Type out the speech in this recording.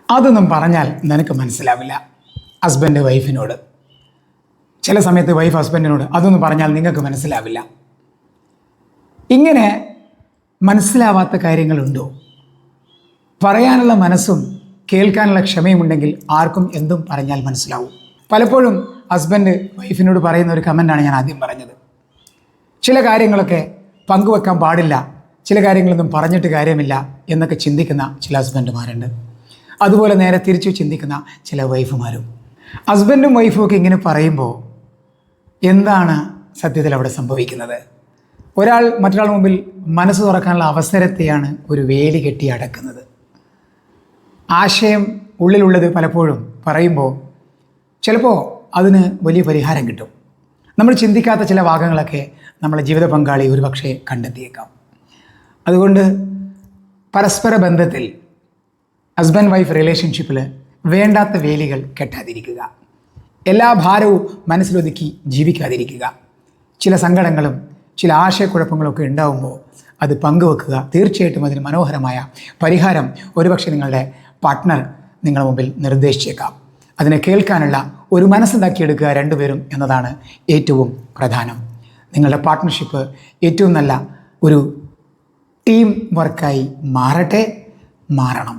അതൊന്നും പറഞ്ഞാൽ നിനക്ക് മനസ്സിലാവില്ല. ഹസ്ബൻഡ് വൈഫിനോട്, ചില സമയത്ത് വൈഫ് ഹസ്ബൻഡിനോട് അതൊന്നും പറഞ്ഞാൽ നിങ്ങൾക്ക് മനസ്സിലാവില്ല. ഇങ്ങനെ മനസ്സിലാവാത്ത കാര്യങ്ങളുണ്ടോ? പറയാനുള്ള മനസ്സും കേൾക്കാനുള്ള ക്ഷമയുമുണ്ടെങ്കിൽ ആർക്കും എന്തും പറഞ്ഞാൽ മനസ്സിലാവും. പലപ്പോഴും ഹസ്ബൻഡ് വൈഫിനോട് പറയുന്ന ഒരു കമൻ്റാണ് ഞാൻ ആദ്യം പറഞ്ഞത്. ചില കാര്യങ്ങളൊക്കെ പങ്കുവെക്കാൻ പാടില്ല, ചില കാര്യങ്ങളൊന്നും പറഞ്ഞിട്ട് കാര്യമില്ല എന്നൊക്കെ ചിന്തിക്കുന്ന ചില ഹസ്ബൻഡുമാരുണ്ട്. അതുപോലെ നേരെ തിരിച്ചു ചിന്തിക്കുന്ന ചില വൈഫുമാരും. ഹസ്ബൻഡും വൈഫും ഒക്കെ ഇങ്ങനെ പറയുമ്പോൾ എന്താണ് സത്യത്തിൽ അവിടെ സംഭവിക്കുന്നത്? ഒരാൾ മറ്റൊരാളുടെ മുമ്പിൽ മനസ്സ് തുറക്കാനുള്ള അവസരത്തെയാണ് ഒരു വേലി കെട്ടി അടക്കുന്നത്. ആശയം ഉള്ളിലുള്ളത് പലപ്പോഴും പറയുമ്പോൾ ചിലപ്പോൾ അതിന് വലിയ പരിഹാരം കിട്ടും. നമ്മൾ ചിന്തിക്കാത്ത ചില ഭാഗങ്ങളൊക്കെ നമ്മളെ ജീവിത പങ്കാളി ഒരുപക്ഷെ കണ്ടെത്തിയേക്കാം. അതുകൊണ്ട് പരസ്പര ബന്ധത്തിൽ ഹസ്ബൻഡ് വൈഫ് റിലേഷൻഷിപ്പിൽ വേണ്ടാത്ത വേലികൾ കെട്ടാതിരിക്കുക. എല്ലാ ഭാരവും മനസ്സിലൊതുക്കി ജീവിക്കാതിരിക്കുക. ചില സങ്കടങ്ങളും ചില ആശയക്കുഴപ്പങ്ങളൊക്കെ ഉണ്ടാകുമ്പോൾ അത് പങ്കുവെക്കുക. തീർച്ചയായിട്ടും അതിന് മനോഹരമായ പരിഹാരം ഒരുപക്ഷെ നിങ്ങളുടെ പാർട്ട്ണർ നിങ്ങളുടെ മുമ്പിൽ നിർദ്ദേശിച്ചേക്കാം. അതിനെ കേൾക്കാനുള്ള ഒരു മനസ്സുണ്ടാക്കിയെടുക്കുക രണ്ടുപേരും എന്നതാണ് ഏറ്റവും പ്രധാനം. നിങ്ങളുടെ പാർട്ട്ണർഷിപ്പ് ഏറ്റവും നല്ല ഒരു ടീം വർക്കായി മാറണം.